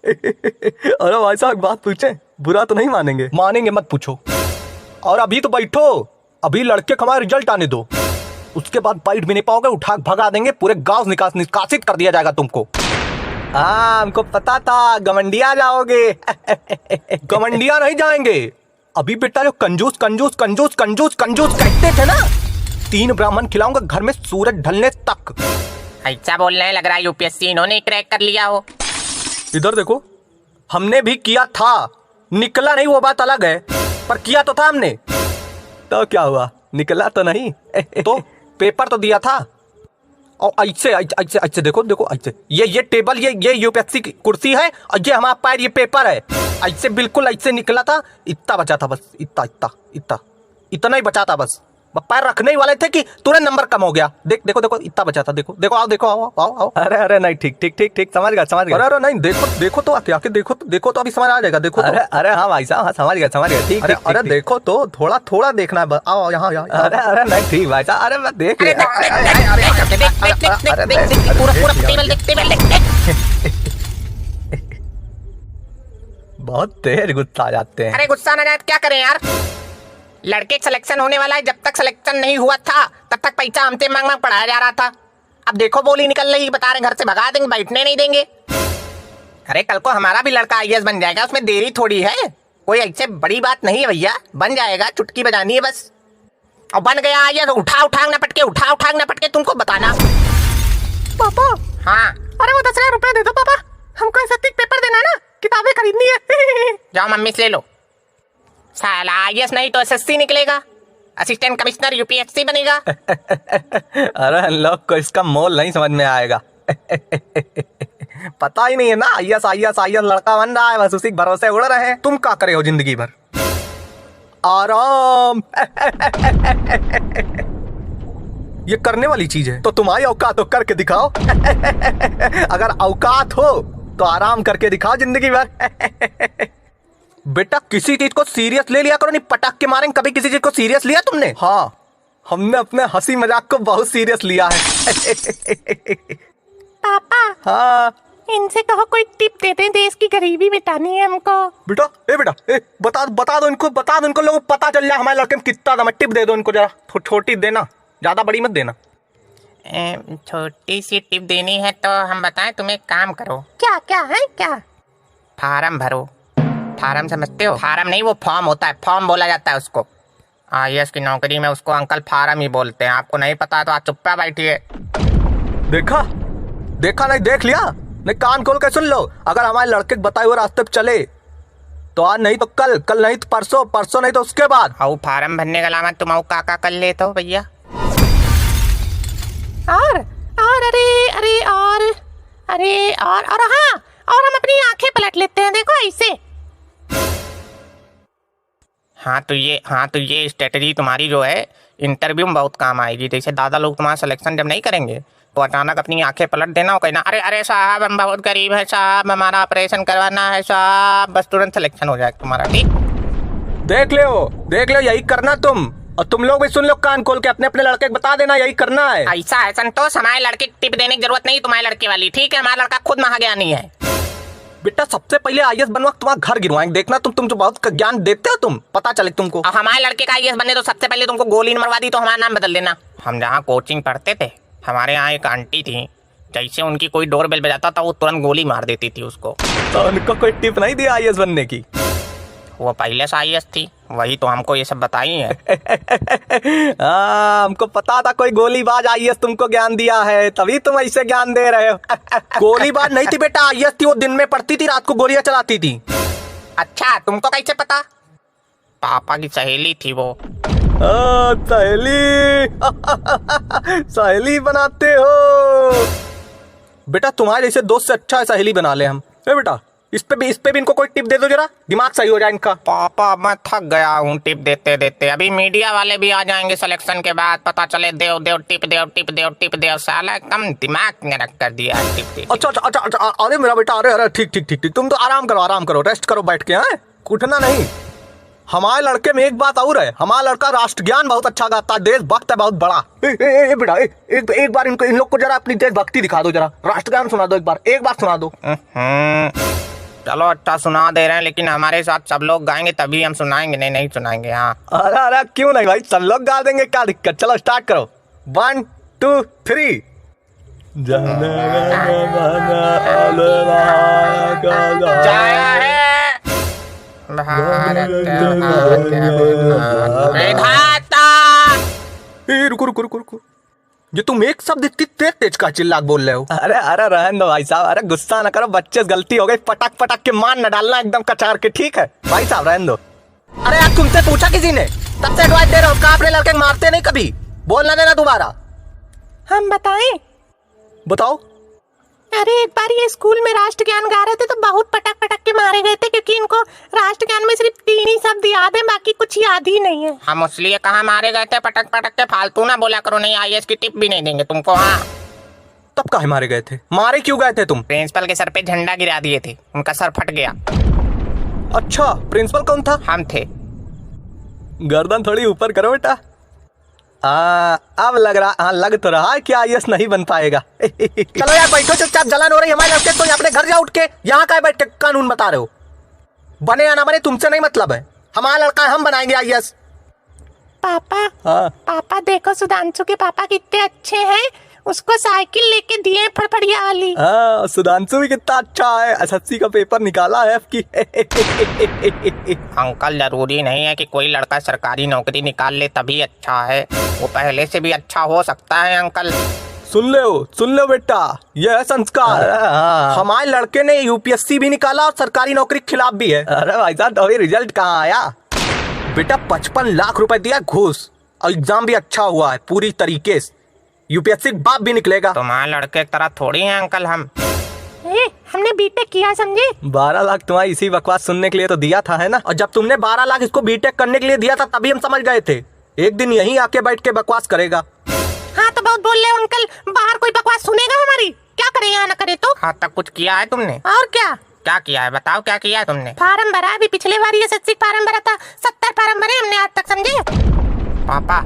अरे भाई साहब एक बात पूछे, बुरा तो नहीं मानेंगे? मानेंगे मत पूछो। और अभी तो बैठो, अभी लड़के का हमारा रिजल्ट आने दो, उसके बाद बैठ भी नहीं पाओगे, उठा के भगा देंगे, पूरे गांव निकासित कर दिया जाएगा तुमको। हाँ हमको पता था गमंडिया जाओगे। गमंडिया नहीं जाएंगे। अभी बेटा जो कंजूस कंजूस कंजूस कंजूस कंजूस कहते थे ना, 3 ब्राह्मण खिलाऊंगा घर में सूरज ढलने तक। ऐसा बोलना है, लग रहा है यूपीएससी इन्होंने क्रैक कर लिया हो। इधर देखो, हमने भी किया था, निकला नहीं वो बात अलग है, पर किया तो था हमने। तो क्या हुआ, निकला तो नहीं? तो पेपर तो दिया था। और ऐसे ऐसे ऐसे देखो देखो, ऐसे ये टेबल, ये यूपीएससी की कुर्सी है, और ये हमारा पैर, ये पेपर है। ऐसे बिल्कुल ऐसे निकला था, इतना बचा था बस, इतना इतना इतना इतना ही बचा था बस। पैर रखने ही वाले थे कि तुरंत नंबर कम हो गया। देखो देखो इतना बचा था, देखो देखो, आओ देखो, आओ आओ आओ। अरे नहीं, ठीक ठीक ठीक ठीक, समझ गया समझ गया। अरे नहीं, देखो देखो तो आके देखो तो अभी समझ आ जाएगा। देखो अरे हाँ भाई साहब, हाँ समझ गया ठीक। अरे देखो तो, थोड़ा देखना है, आओ यहाँ। अरे नहीं ठीक भाई साहब, अरे मैं देख लिया। बहुत तेज गुस्सा आ जाते हैं। अरे गुस्सा ना जाए क्या करें यार, लड़के सिलेक्शन होने वाला है, जब तक सिलेक्शन नहीं हुआ था तब तक पैसा हमसे मांग मांग पढ़ाया जा रहा था। अब देखो बोली निकल रही, बता रहे घर से भगा देंगे, बैठने नहीं देंगे। अरे कल को हमारा भी लड़का आईएएस बन जाएगा, उसमें देरी थोड़ी है, कोई ऐसे बड़ी बात नहीं है भैया, बन जाएगा, चुटकी बजानी है बस। और बन गया आईएएस, उठांग ना पटके तुमको बताना। पापा। हाँ। अरे वो 10,000 रुपए दे दो पापा, हमको एसएससी पेपर देना है ना, किताबें खरीदनी है। जाओ मम्मी से ले लो। साला आईएएस नहीं तो एसएससी निकलेगा, असिस्टेंट कमिश्नर यूपीएससी बनेगा। अरे हम लोग को इसका मोल नहीं समझ में आएगा। पता ही नहीं है ना, आईएएस लड़का बन रहा है, बस उसी भरोसे उड़ रहे हैं। तुम क्या करे हो जिंदगी भर? आराम। ये करने वाली चीज है, तो तुम्हारी औकात हो करके दिखाओ। अगर औकात हो तो आराम करके दिखाओ जिंदगी भर। बेटा किसी चीज को सीरियस ले लिया करो, नहीं पटक के मारेंगे। कभी किसी चीज को सीरियस लिया तुमने? हाँ हमने अपने हंसी मजाक को बहुत सीरियस लिया है। पापा। हाँ इनसे कहो कोई टिप देते, देश की गरीबी मिटानी है हमको। बेटा बता दो इनको, लोगों को पता चल जाए हमारे लड़के में कितना दम है। टिप दे दो इनको, जरा छोटी देना, ज्यादा बड़ी मत देना। छोटी सी टिप देनी है तो हम बताएं, तुम एक काम करो। क्या है क्या? फार्म भरो। फार्म समझते हो? फार्म नहीं, वो फॉर्म होता है, फॉर्म बोला जाता है उसको। आईएएस की नौकरी में उसको अंकल फार्म ही बोलते हैं। आपको नहीं पता तो आप चुप्पा बैठिए। देखा नहीं, देख लिया नहीं, कान खोल के सुन लो। अगर हमारे लड़के के बताए हुए रास्ते पे चले तो आज नहीं तो कल नहीं तो परसों नहीं तो उसके बाद। आओ फार्म भरने के अलावा तुम आओ काका कर लेते हो भैया। और हाँ, और हम अपनी आंखें पलट लेते हैं, देखो ऐसे। हाँ तो ये स्ट्रेटजी तुम्हारी जो है इंटरव्यू में बहुत काम आएगी। जैसे दादा लोग तुम्हारा सिलेक्शन जब नहीं करेंगे तो अचानक अपनी आंखें पलट देना और कहना, अरे साहब हम बहुत गरीब है साहब, हमारा ऑपरेशन करवाना है साहब, बस तुरंत सिलेक्शन हो जाएगा तुम्हारा। ठीक, देख लो यही करना तुम। और तुम लोग भी सुन लो कान खोल के, अपने अपने लड़के को बता देना यही करना है। ऐसा है संतोष, हमारे लड़के की टिप देने की जरूरत नहीं, तुम्हारे लड़के वाली। ठीक है, हमारा लड़का खुद महाज्ञानी है। बेटा सबसे पहले आईएएस बनवा तुम्हारा घर गिरवाएंगे, देखना तुम जो बहुत ज्ञान देते हो, तुम पता चले तुमको। और हमारे लड़के का आईएएस बनने तो सबसे पहले तुमको गोली मरवा दी तो हमारा नाम बदल देना। हम जहाँ कोचिंग पढ़ते थे, हमारे यहाँ एक आंटी थी, जैसे उनकी कोई डोर बेल बजाता था वो तुरंत गोली मार देती थी उसको। तो उनको कोई टिप नहीं दिया आईएएस बनने की? वो पहले से आईएएस थी, वही तो हमको ये सब बताई है। हमको पता था कोई गोलीबाज आईएएस तुमको ज्ञान दिया है, तभी तुम ऐसे ज्ञान दे रहे हो। गोलीबाज नहीं थी बेटा, आईएएस थी, वो दिन में पढ़ती थी, रात को गोलियां चलाती थी। अच्छा, तुमको कैसे पता? पापा की सहेली थी वो। सहेली बनाते हो बेटा, तुम्हारे जैसे दोस्त से अच्छा सहेली बना ले हम। बेटा इस पे भी इनको कोई टिप दे दो, जरा दिमाग सही हो जाए इनका। पापा मैं थक गया हूँ टिप देते। अभी मीडिया वाले भी आ जाएंगे सिलेक्शन के बाद, पता चले देव टिप देव। साला एकदम दिमाग में रख कर दिया टिप। अच्छा, अरे मेरा बेटा, अरे ठीक, तुम तो आराम करो, रेस्ट करो बैठ के, हैं उठना नहीं। हमारे लड़के में एक बात और है, हमारा लड़का राष्ट्र ज्ञान बहुत अच्छा गाता है, देशभक्त है बहुत बड़ा। बेटा एक बार इन लोग को जरा अपनी देशभक्ति दिखा दो, जरा राष्ट्र ज्ञान सुना दो, एक बार सुना दो। चलो अच्छा सुना दे रहे हैं, लेकिन हमारे साथ सब लोग गाएंगे तभी हम सुनाएंगे, नहीं नहीं सुनाएंगे। हाँ अरे अरे क्यों नहीं भाई, सब लोग गा देंगे, क्या दिक्कत। चलो स्टार्ट करो, 1 2 3। जाया है भारत विधाता। रुको रुको रुको रुको, ये तुम एक शब्द इतनी तेज तेज का चिल्ला बोल रहे हो? अरे अरे रहने दो भाई साहब, अरे गुस्सा ना करो, बच्चे से गलती हो गई, पटक पटक के मान न डालना एकदम कचार के, ठीक है भाई साहब रहने दो। अरे यार तुमसे पूछा किसी ने? तब से एडवाइस दे रहे हो, कहा अपने लड़के को मारते नहीं कभी, बोलना देना दोबारा। हम बताएं? बताओ। अरे एक बार ये स्कूल में राष्ट्रगान गा रहे थे तो बहुत पटक पटक के मारे गए थे, क्योंकि इनको राष्ट्रगान में सिर्फ 3 ही शब्द याद है, बाकी कुछ याद ही नहीं है। हम इसलिए कहाँ मारे गए थे पटक पटक के, फालतू ना बोला करो, नहीं आईएएस की टिप भी नहीं देंगे तुमको। हाँ तब काहे मारे गए थे? मारे क्यों गए थे तुम? प्रिंसिपल के सर पे झंडा गिरा दिए थे, उनका सर फट गया। अच्छा प्रिंसिपल कौन था? हम थे। गर्दन थोड़ी ऊपर करो बेटा। अब लग रहा, हाँ लग तो रहा है कि आईएएस नहीं बन पाएगा। चलो यार बैठो चुपचाप, जलन हो रही हमारे लड़के तो अपने घर जा उठ के, यहाँ का बैठ के कानून बता रहे हो? बने या ना बने तुमसे नहीं मतलब है, हमारा लड़का है, हम बनाएंगे आईएएस। पापा हाँ पापा देखो, सुधांशु के पापा कितने अच्छे हैं, उसको साइकिल लेके दिए फड़फड़िया वाली। हाँ, सुधांशु भी कितना अच्छा है, एसएससी का पेपर निकाला है की। अंकल जरूरी नहीं है कि कोई लड़का सरकारी नौकरी निकाल ले तभी अच्छा है, वो पहले से भी अच्छा हो सकता है अंकल। सुन लो बेटा, यह है संस्कार। हाँ। हमारे लड़के ने यूपीएससी भी निकाला और सरकारी नौकरी के खिलाफ भी है। अरे भाई साहब तो अभी रिजल्ट कहाँ आया? बेटा 55 लाख रुपए दिया घूस, और एग्जाम भी अच्छा हुआ है पूरी तरीके से, यूपीएससी बाप भी निकलेगा। तुम्हारे लड़के की तरह थोड़ी हैं अंकल हम। हमने बीटेक किया समझे। 12 लाख तुम्हारी इसी बकवास सुनने के लिए तो दिया था, है ना? और जब तुमने 12 लाख इसको बीटेक करने के लिए दिया था तभी हम समझ गए थे एक दिन यहीं आके बैठ के बकवास करेगा। हाँ तो बहुत बोल रहे हो अंकल, बाहर कोई बकवास सुनेगा हमारी? क्या करे या ना करे तो। हाँ तक कुछ किया है तुमने? और क्या क्या किया है बताओ, क्या किया है तुमने? फार्म भरा, अभी पिछले बार ये एसएससी फार्म भरा था, 70 फार्म भरे हमने आज तक समझे। पापा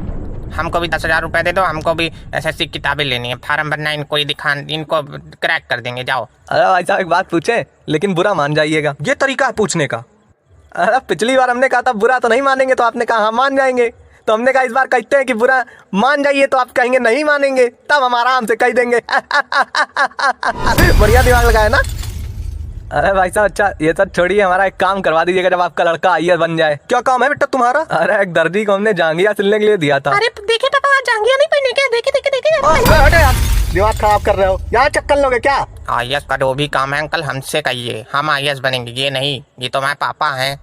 हमको भी 10,000 रुपए दे दो, हमको भी एसएससी किताबें लेनी है, फार्म भरना, इनको ही दिखा, इनको क्रैक कर देंगे, जाओ। अरे भाई साहब एक बात पूछे, लेकिन बुरा मान जाइएगा। ये तरीका है पूछने का? अरे पिछली बार हमने कहा था बुरा तो नहीं मानेंगे, तो आपने कहा हाँ मान जाएंगे, तो हमने कहा इस बार कहते हैं कि बुरा मान जाइए, तो आप कहेंगे नहीं मानेंगे, तब हम आराम से कह देंगे। बढ़िया दिमाग लगाया ना? अरे भाई साहब अच्छा ये सब छोड़िए, हमारा एक काम करवा दीजिएगा जब आपका लड़का आईएएस बन जाए। क्या काम है बेटा तुम्हारा? अरे एक दर्जी को हमने जांघिया सिलने के लिए दिया था। अरे देखे पापा, जांघिया नहीं पहने क्या? देखे देखे देखे। हटे यार, दिमाग खराब कर रहे हो, यहाँ चक्कर लोगे क्या? आईएएस का जो भी काम है अंकल हमसे कहिए, हम आईएएस बनेंगे, ये नहीं, ये तो हमारे पापा हैं।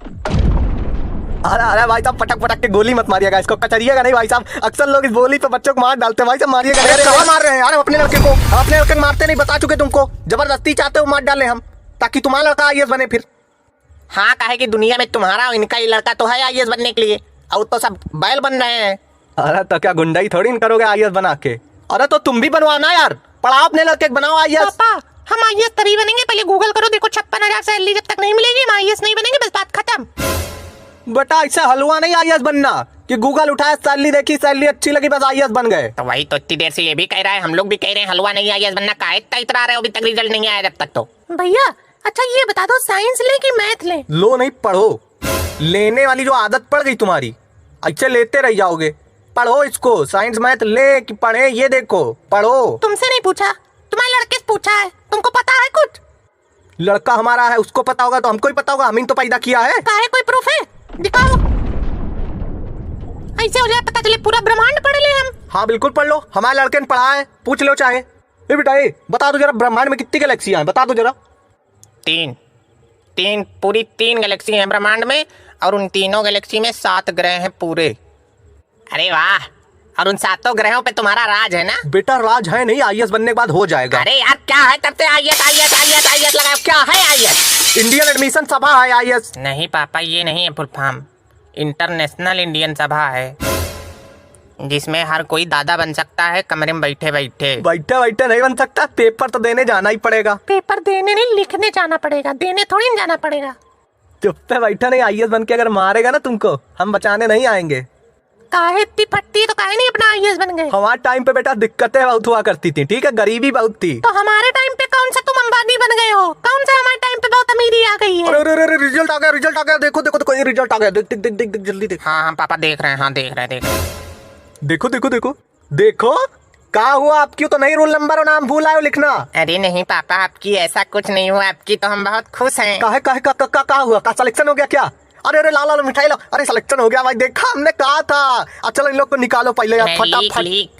अरे अरे भाई साहब पटक पटक के गोली मत मारिएगा, इसको कचरिएगा नहीं भाई साहब, अक्सर लोग इस गोली पे बच्चों को मार डालते हैं भाई साहब, मारिएगा नहीं। कहाँ मार रहे हैं यार अपने लड़के को? अपने लड़के को मारते नहीं, बता चुके तुमको, जबरदस्ती चाहते हो मार डाले हम, ताकि तुम्हारा लड़का आईएएस बने फिर। हाँ काहे कि दुनिया में तुम्हारा और इनका ही लड़का तो है आईएएस बनने के लिए, और तो सब बैल बन रहे हैं। अरे तो क्या गुंडाई थोड़ी करोगे आईएएस बना के? अरे तो तुम भी बनवाना यार, पढ़ाओ अपने लड़के को, बनाओ आईएएस। पापा हम आईएएस तभी बनेंगे, पहले गूगल करो, देखो 56,000 सैलरी जब तक नहीं मिलेगी हम आईएएस नहीं बनेंगे, बस बात खत्म। बेटा ऐसा हलवा नहीं आईएएस बनना कि गूगल उठाया, सैलरी देखी, सैलरी अच्छी लगी, बस आईएएस बन गए। तो वही तो इतनी देर से ये भी कह रहा है, हम लोग भी कह रहे हैं हलवा नहीं आईएएस बनना, काहे इतना इतरा रहे हो, अभी तक रिजल्ट नहीं आया जब तक। तो भैया अच्छा ये बता दो, साइंस ले कि मैथ ले? लो नहीं, पढ़ो, लेने वाली जो आदत पड़ गई तुम्हारी, अच्छे लेते रह जाओगे। पढ़ो इसको, साइंस मैथ ले कि पढ़े, ये देखो पढ़ो। तुमसे नहीं पूछा, तुम्हारे लड़के से पूछा है, तुमको पता है कुछ? लड़का हमारा है, उसको पता होगा तो हमको ही पता होगा, हम ही तो पैदा किया है। काहे कोई प्रूफ है? दिखाओ, ऐसे हो जाए पता चले पूरा ब्रह्मांड पढ़ ले हम। हाँ बिल्कुल पढ़ लो, हमारे लड़के ने पढ़ा है, पूछ लो चाहे। ए बेटा ए बता दो जरा, ब्रह्मांड में कितनी गैलेक्सियां हैं बता दो जरा। 3 पूरी 3 गैलेक्सी हैं ब्रह्मांड में, और उन तीनों गैलेक्सी में 7 ग्रह हैं पूरे। अरे वाह, और उन 7 ग्रहों पे तुम्हारा राज है ना? बेटा राज है नहीं, आईएएस बनने के बाद हो जाएगा। अरे यार क्या है तब से आईएएस आईएएस आईएएस आईएएस लगाओ, क्या है आईएएस? इंडियन एडमिशन सभा है आईएएस। नहीं पापा ये नहीं है फुल फॉर्म, इंटरनेशनल इंडियन सभा है, जिसमें हर कोई दादा बन सकता है कमरे में बैठे बैठे। बैठे बैठे नहीं बन सकता, पेपर तो देने जाना ही पड़ेगा। पेपर देने नहीं, लिखने जाना पड़ेगा, देने थोड़ी नहीं जाना पड़ेगा। चुप पे बैठा नहीं, आईएएस बन के अगर मारेगा ना तुमको, हम बचाने नहीं आएंगे। काहे इतनी फटती है तो काहे नहीं अपना आईएएस बन गए? हमारे टाइम पे बेटा दिक्कतें बहुत हुआ करती थी, ठीक है, गरीबी बहुत थी। तो हमारे टाइम पे कौन सा तुम अंबानी बन गए हो? कौन सा हमारे टाइम पे बहुत अमीरी आ गई है। अरे अरे अरे रिजल्ट आ गया, रिजल्ट आ गया, देखो देखो देखो, ये रिजल्ट आ गया, देख देख देख देख देख, जल्दी देख। हाँ हाँ पापा देख रहे हैं, हाँ देख रहे हैं देख रहे हैं। देखो देखो देखो देखो, क्या हुआ आपकी? तो नहीं रोल नंबर और नाम भूल आए हो लिखना। अरे नहीं पापा, आपकी ऐसा कुछ नहीं हुआ, आपकी तो हम बहुत खुश हैं। काहे काहे का हुआ? का सिलेक्शन हो गया क्या? अरे अरे ला ला ला, मिठाई लो। अरे सिलेक्शन हो गया भाई, देखा हमने कहा था। अच्छा चलो इन लोग को निकालो पहले यार, लीक फटाफट। लीक।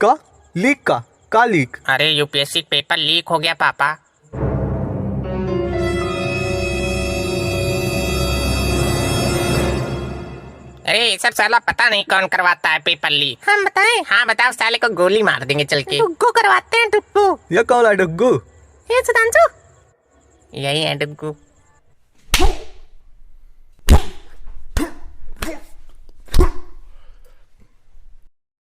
का लीक? का लीक? अरे यूपीएससी पेपर लीक हो गया पापा। अरे ये सब साला पता नहीं कौन करवाता है पेपर लीक। हम बताएं? हाँ बताओ, साले को गोली मार देंगे चल के। डुग्गू करवाते हैं, डुग्गू। ये कौन है डुग्गू? ये सुधांशु। यही है डुग्गू।